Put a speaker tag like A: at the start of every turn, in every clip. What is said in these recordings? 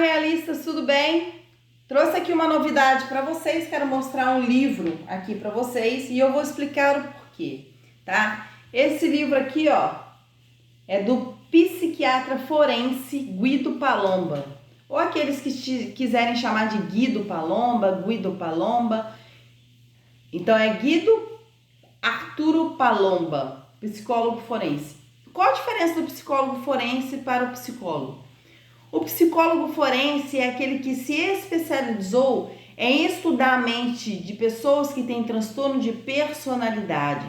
A: realistas, tudo bem? Trouxe aqui uma novidade para vocês, quero mostrar um livro aqui para vocês e eu vou explicar o porquê, tá? Esse livro aqui, ó, é do psiquiatra forense Guido Palomba, ou aqueles que quiserem chamar de Guido Palomba, Guido Palomba. Então é Guido Arturo Palomba, psicólogo forense. Qual a diferença do psicólogo forense para o psicólogo? O psicólogo forense é aquele que se especializou em estudar a mente de pessoas que têm transtorno de personalidade.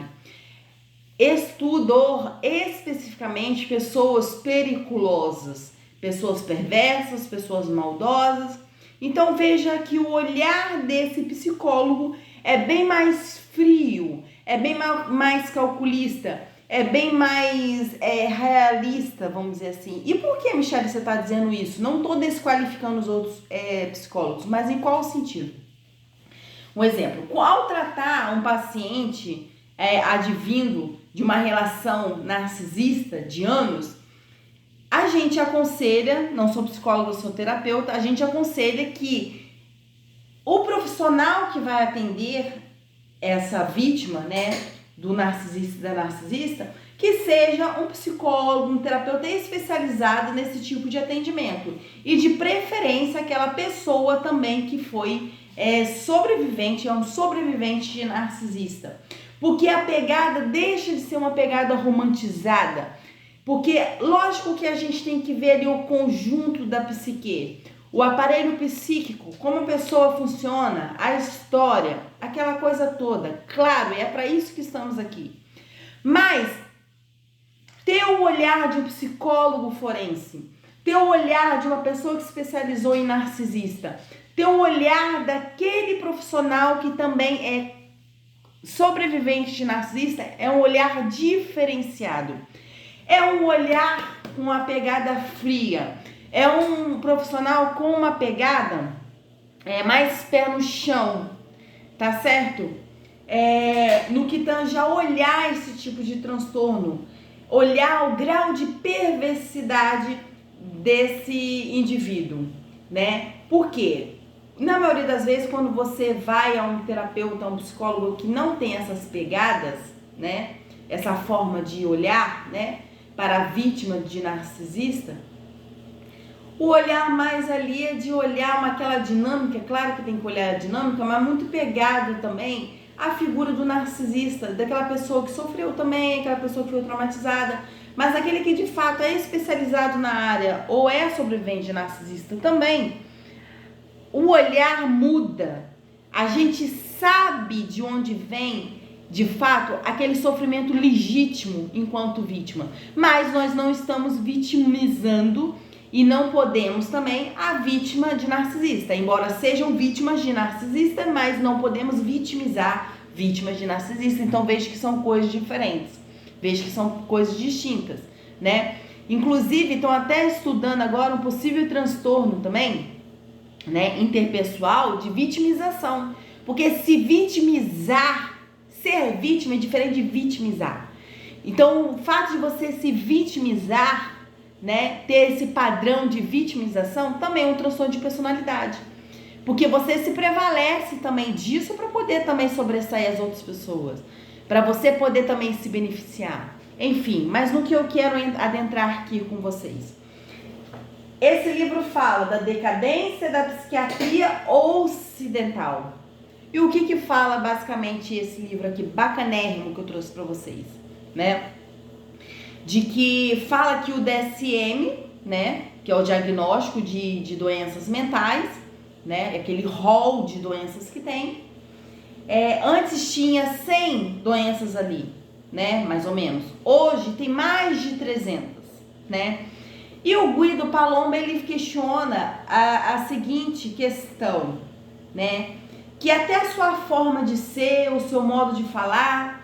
A: Estudou especificamente pessoas periculosas, pessoas perversas, pessoas maldosas. Então veja que o olhar desse psicólogo é bem mais frio, é bem mais calculista, é bem mais realista, vamos dizer assim. E por que, Michele, você está dizendo isso? Não estou desqualificando os outros psicólogos, mas em qual sentido? Um exemplo, ao tratar um paciente advindo de uma relação narcisista de anos, a gente aconselha, não sou psicóloga, eu sou terapeuta, a gente aconselha que o profissional que vai atender essa vítima, né, do narcisista e da narcisista, que seja um psicólogo, um terapeuta especializado nesse tipo de atendimento. E de preferência aquela pessoa também que foi sobrevivente, é um sobrevivente de narcisista. Porque a pegada deixa de ser uma pegada romantizada. Porque lógico que a gente tem que ver ali o conjunto da psique. O aparelho psíquico, como a pessoa funciona, a história, aquela coisa toda. Claro, é para isso que estamos aqui. Mas ter o olhar de um psicólogo forense, ter o olhar de uma pessoa que se especializou em narcisista, ter o olhar daquele profissional que também é sobrevivente de narcisista, é um olhar diferenciado. É um olhar com uma pegada fria. É um profissional com uma pegada mais pé no chão, tá certo? No que tange a olhar esse tipo de transtorno, olhar o grau de perversidade desse indivíduo, né? Por quê? Na maioria das vezes, quando você vai a um terapeuta, a um psicólogo que não tem essas pegadas, né? Essa forma de olhar, né? Para a vítima de narcisista, o olhar mais ali é de olhar aquela dinâmica, claro que tem que olhar a dinâmica, mas muito pegado também a figura do narcisista, daquela pessoa que sofreu também, aquela pessoa que foi traumatizada, mas aquele que de fato é especializado na área ou é sobrevivente de narcisista também, o olhar muda. A gente sabe de onde vem, de fato, aquele sofrimento legítimo enquanto vítima, mas nós não estamos vitimizando e não podemos também a vítima de narcisista, embora sejam vítimas de narcisista, mas não podemos vitimizar vítimas de narcisista. Então veja que são coisas diferentes, veja que são coisas distintas, né? Inclusive estão até estudando agora um possível transtorno também, né, interpessoal de vitimização, porque se vitimizar, ser vítima é diferente de vitimizar. Então o fato de você se vitimizar, né, ter esse padrão de vitimização também é um transtorno de personalidade, porque você se prevalece também disso para poder também sobressair as outras pessoas, para você poder também se beneficiar, enfim. Mas no que eu quero adentrar aqui com vocês, esse livro fala da decadência da psiquiatria ocidental. E o que fala basicamente esse livro aqui, bacanérrimo, que eu trouxe para vocês, né? De que fala que o DSM, né, que é o diagnóstico de doenças mentais, né, aquele rol de doenças que tem, antes tinha 100 doenças ali, né, mais ou menos. Hoje tem mais de 300, né? E o Guido Palomba, ele questiona a seguinte questão, né, que até a sua forma de ser, o seu modo de falar,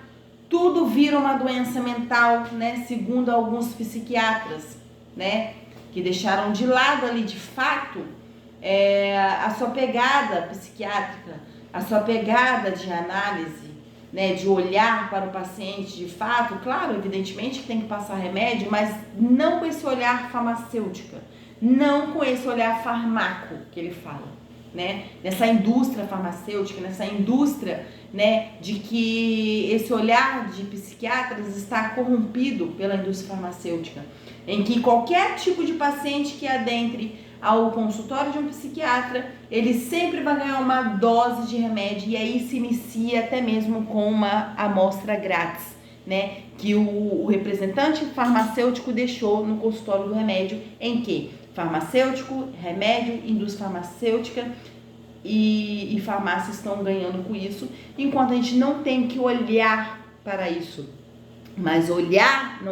A: tudo vira uma doença mental, né? Segundo alguns psiquiatras, né? Que deixaram de lado ali, de fato, a sua pegada psiquiátrica, a sua pegada de análise, né? De olhar para o paciente de fato. Claro, evidentemente que tem que passar remédio, mas não com esse olhar farmacêutico, não com esse olhar farmaco que ele fala, né? Nessa indústria farmacêutica, nessa indústria, né, de que esse olhar de psiquiatras está corrompido pela indústria farmacêutica, em que qualquer tipo de paciente que adentre ao consultório de um psiquiatra, ele sempre vai ganhar uma dose de remédio, e aí se inicia até mesmo com uma amostra grátis, né, que o representante farmacêutico deixou no consultório do remédio, em que farmacêutico, remédio, indústria farmacêutica e farmácia estão ganhando com isso, enquanto a gente não tem que olhar para isso, mas não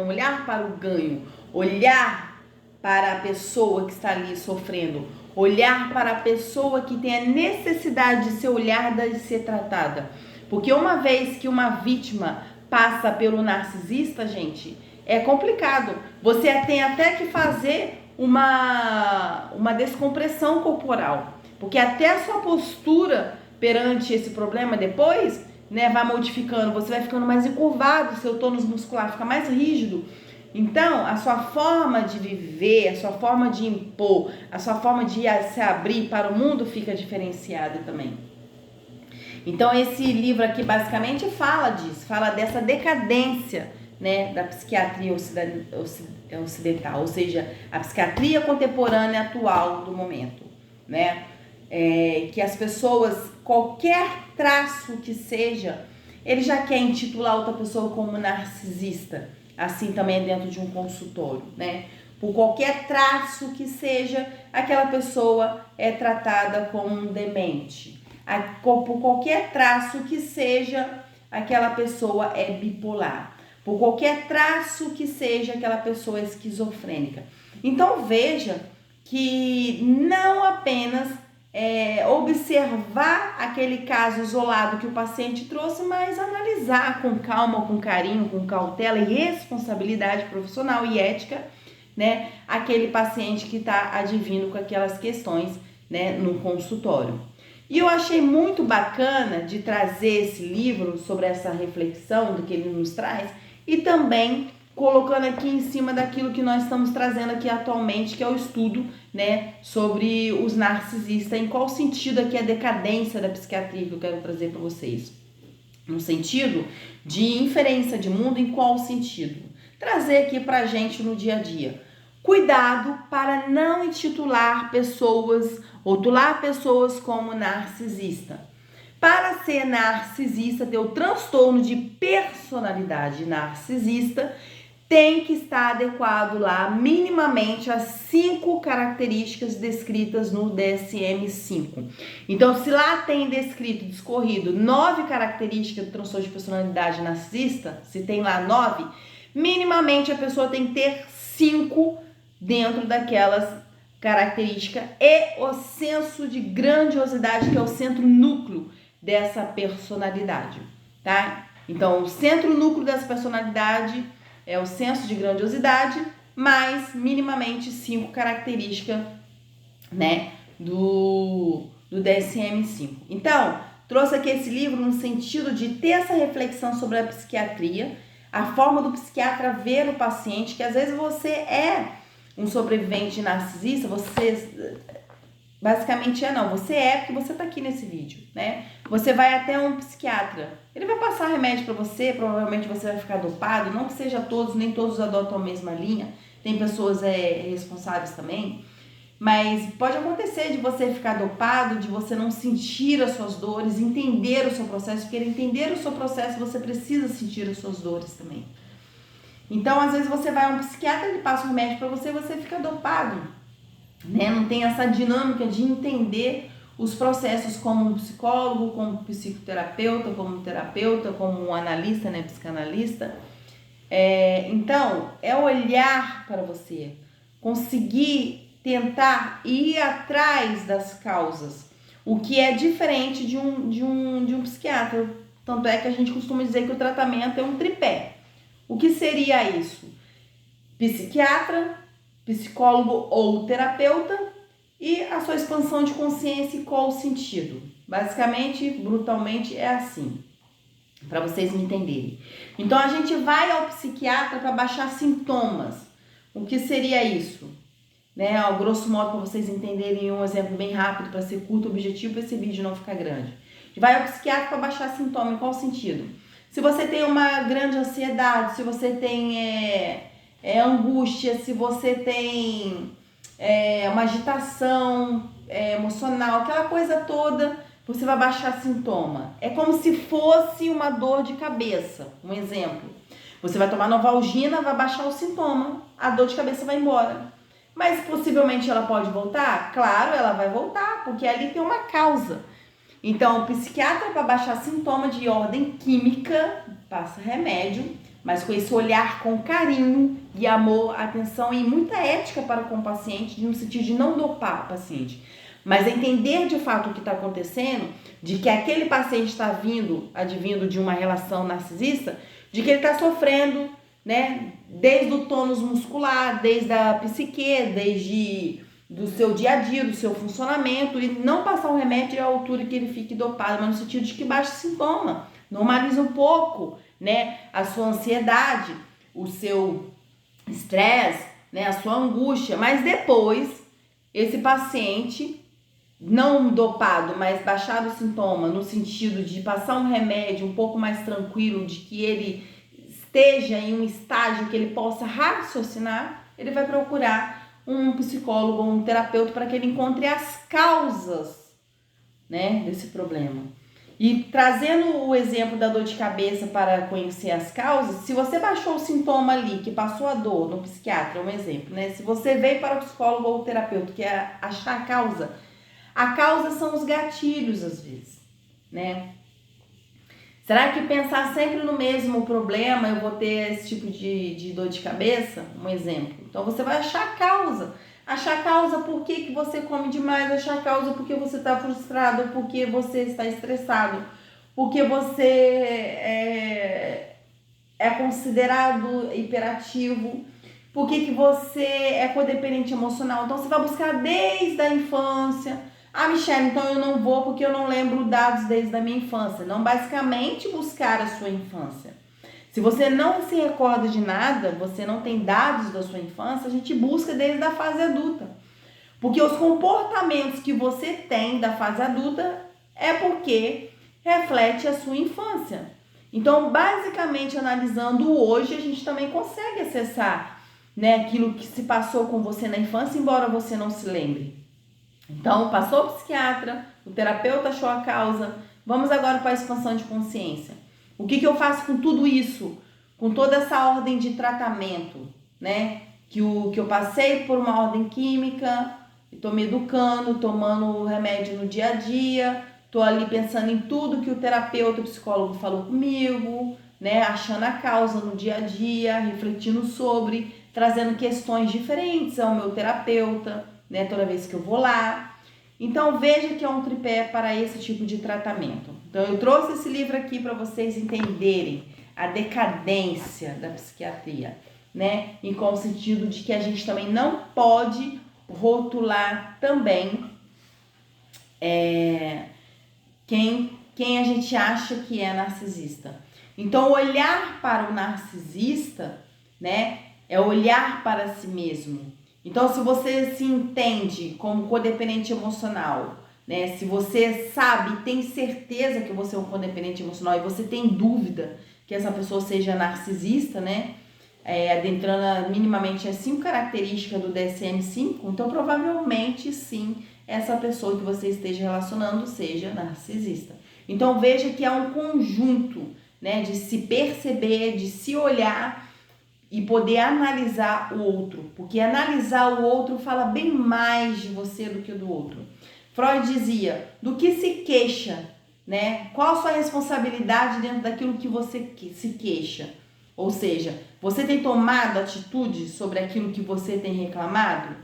A: olhar para o ganho, olhar para a pessoa que está ali sofrendo, olhar para a pessoa que tem a necessidade de ser olhada e ser tratada. Porque uma vez que uma vítima passa pelo narcisista, gente, é complicado. Você tem até que fazer uma descompressão corporal, porque até a sua postura perante esse problema depois, né, vai modificando, você vai ficando mais encurvado, seu tônus muscular fica mais rígido. Então, a sua forma de viver, a sua forma de impor, a sua forma de se abrir para o mundo fica diferenciada também. Então, esse livro aqui basicamente fala disso, fala dessa decadência, né, da psiquiatria ocidental, ou seja, a psiquiatria contemporânea atual do momento, né? Que as pessoas, qualquer traço que seja, ele já quer intitular outra pessoa como narcisista, assim também é dentro de um consultório, né? Por qualquer traço que seja, aquela pessoa é tratada como um demente. Por qualquer traço que seja, aquela pessoa é bipolar. Por qualquer traço que seja, aquela pessoa é esquizofrênica. Então veja que não apenas observar aquele caso isolado que o paciente trouxe, mas analisar com calma, com carinho, com cautela e responsabilidade profissional e ética, né, aquele paciente que está advindo com aquelas questões, né, no consultório. E eu achei muito bacana de trazer esse livro sobre essa reflexão do que ele nos traz, e também colocando aqui em cima daquilo que nós estamos trazendo aqui atualmente, que é o estudo, né, sobre os narcisistas. Em qual sentido aqui a decadência da psiquiatria que eu quero trazer para vocês? No sentido de inferência de mundo, em qual sentido? Trazer aqui pra gente no dia a dia. Cuidado para não rotular pessoas como narcisista. Para ser narcisista, ter o transtorno de personalidade narcisista, tem que estar adequado lá minimamente às 5 características descritas no DSM-5. Então, se lá tem descrito, discorrido 9 características do transtorno de personalidade narcisista, se tem lá 9, minimamente a pessoa tem que ter 5 dentro daquelas características e o senso de grandiosidade, que é o centro núcleo dessa personalidade, tá? Então, o centro núcleo dessa personalidade é o senso de grandiosidade, mais minimamente 5 características, né, do DSM-5. Então, trouxe aqui esse livro no sentido de ter essa reflexão sobre a psiquiatria, a forma do psiquiatra ver o paciente, que às vezes você é um sobrevivente narcisista, você basicamente você é porque você tá aqui nesse vídeo, né? Você vai até um psiquiatra, ele vai passar remédio para você, provavelmente você vai ficar dopado, não que seja todos, nem todos adotam a mesma linha, tem pessoas responsáveis também, mas pode acontecer de você ficar dopado, de você não sentir as suas dores, entender o seu processo, porque entender o seu processo você precisa sentir as suas dores também. Então, às vezes você vai a um psiquiatra, ele passa um remédio para você, você fica dopado, né? Não tem essa dinâmica de entender os processos como um psicólogo, como psicoterapeuta, como terapeuta, como um analista, né, psicanalista. Então, é olhar para você, conseguir tentar ir atrás das causas, o que é diferente de um psiquiatra. Tanto é que a gente costuma dizer que o tratamento é um tripé. O que seria isso? Psiquiatra, psicólogo ou terapeuta e a sua expansão de consciência. E qual o sentido? Basicamente, brutalmente, é assim, para vocês me entenderem. Então, a gente vai ao psiquiatra para baixar sintomas. O que seria isso? né? Ao grosso modo, para vocês entenderem um exemplo bem rápido, para ser curto, objetivo, para esse vídeo não ficar grande. Vai ao psiquiatra para baixar sintoma, em qual sentido? Se você tem uma grande ansiedade, se você tem angústia, se você tem uma agitação emocional, aquela coisa toda, você vai baixar sintoma. É como se fosse uma dor de cabeça, um exemplo. Você vai tomar Novalgina, vai baixar o sintoma, a dor de cabeça vai embora. Mas possivelmente ela pode voltar? Claro, ela vai voltar, porque ali tem uma causa. Então, o psiquiatra, para baixar sintoma de ordem química, passa remédio, mas com esse olhar com carinho e amor, atenção e muita ética para com o paciente, no sentido de não dopar o paciente, mas entender de fato o que está acontecendo, de que aquele paciente está advindo de uma relação narcisista, de que ele está sofrendo, né, desde o tônus muscular, desde a psique, desde do seu dia a dia, do seu funcionamento, e não passar um remédio à altura que ele fique dopado, mas no sentido de que baixe sintoma, normalize um pouco, né, a sua ansiedade, o seu estresse, né, a sua angústia, mas depois esse paciente não dopado, mas baixado o sintoma, no sentido de passar um remédio um pouco mais tranquilo, de que ele esteja em um estágio que ele possa raciocinar, ele vai procurar um psicólogo ou um terapeuta para que ele encontre as causas, né, desse problema. E trazendo o exemplo da dor de cabeça para conhecer as causas, se você baixou o sintoma ali, que passou a dor no psiquiatra, é um exemplo, né? Se você veio para o psicólogo ou o terapeuta, que é achar a causa são os gatilhos às vezes, né? Será que pensar sempre no mesmo problema eu vou ter esse tipo de dor de cabeça? Um exemplo. Então você vai achar a causa. Achar a causa por que você come demais, achar a causa porque você está frustrado, porque você está estressado, porque você é considerado hiperativo, por que você é codependente emocional. Então você vai buscar desde a infância. Ah, Michelle, então eu não vou porque eu não lembro dados desde a minha infância. Não, basicamente buscar a sua infância. Se você não se recorda de nada, você não tem dados da sua infância, a gente busca desde a fase adulta. Porque os comportamentos que você tem da fase adulta é porque reflete a sua infância. Então, basicamente, analisando hoje, a gente também consegue acessar, né, aquilo que se passou com você na infância, embora você não se lembre. Então, passou o psiquiatra, o terapeuta achou a causa, vamos agora para a expansão de consciência. O que eu faço com tudo isso? Com toda essa ordem de tratamento, né? Que eu passei por uma ordem química, estou me educando, tomando remédio no dia a dia, estou ali pensando em tudo que o terapeuta, o psicólogo falou comigo, né? Achando a causa no dia a dia, refletindo sobre, trazendo questões diferentes ao meu terapeuta, né, toda vez que eu vou lá. Então veja que é um tripé para esse tipo de tratamento. Então eu trouxe esse livro aqui para vocês entenderem a decadência da psiquiatria, né? Em qual sentido de que a gente também não pode rotular também quem a gente acha que é narcisista. Então olhar para o narcisista, né, é olhar para si mesmo. Então, se você se entende como codependente emocional, né? Se você sabe, tem certeza que você é um codependente emocional e você tem dúvida que essa pessoa seja narcisista, né? Adentrando minimamente as 5 características do DSM-5, então provavelmente sim, essa pessoa que você esteja relacionando seja narcisista. Então veja que é um conjunto, né, de se perceber, de se olhar e poder analisar o outro, porque analisar o outro fala bem mais de você do que do outro. Freud dizia, do que se queixa, né? Qual a sua responsabilidade dentro daquilo que você se queixa? Ou seja, você tem tomado atitude sobre aquilo que você tem reclamado?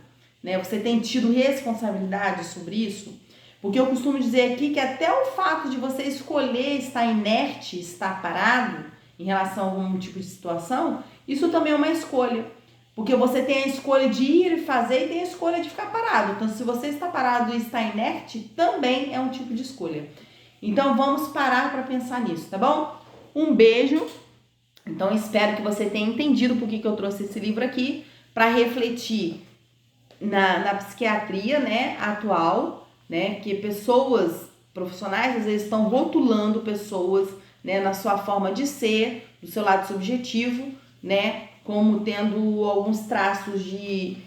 A: Né? Você tem tido responsabilidade sobre isso? Porque eu costumo dizer aqui que até o fato de você escolher estar inerte, estar parado em relação a algum tipo de situação, isso também é uma escolha. Porque você tem a escolha de ir e fazer e tem a escolha de ficar parado. Então, se você está parado e está inerte, também é um tipo de escolha. Então, vamos parar para pensar nisso, tá bom? Um beijo. Então, espero que você tenha entendido por que eu trouxe esse livro aqui, para refletir na psiquiatria, né, atual, né, que pessoas profissionais às vezes estão rotulando pessoas, né, na sua forma de ser, do seu lado subjetivo, né, como tendo alguns traços de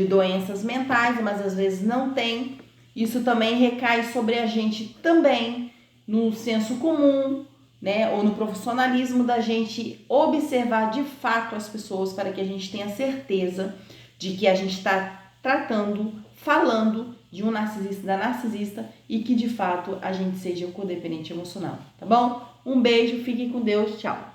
A: doenças mentais, mas às vezes não tem. Isso também recai sobre a gente também, no senso comum, né, ou no profissionalismo da gente observar de fato as pessoas para que a gente tenha certeza de que a gente está tratando, falando de um narcisista, da narcisista, e que de fato a gente seja codependente emocional, tá bom? Um beijo, fiquem com Deus, tchau!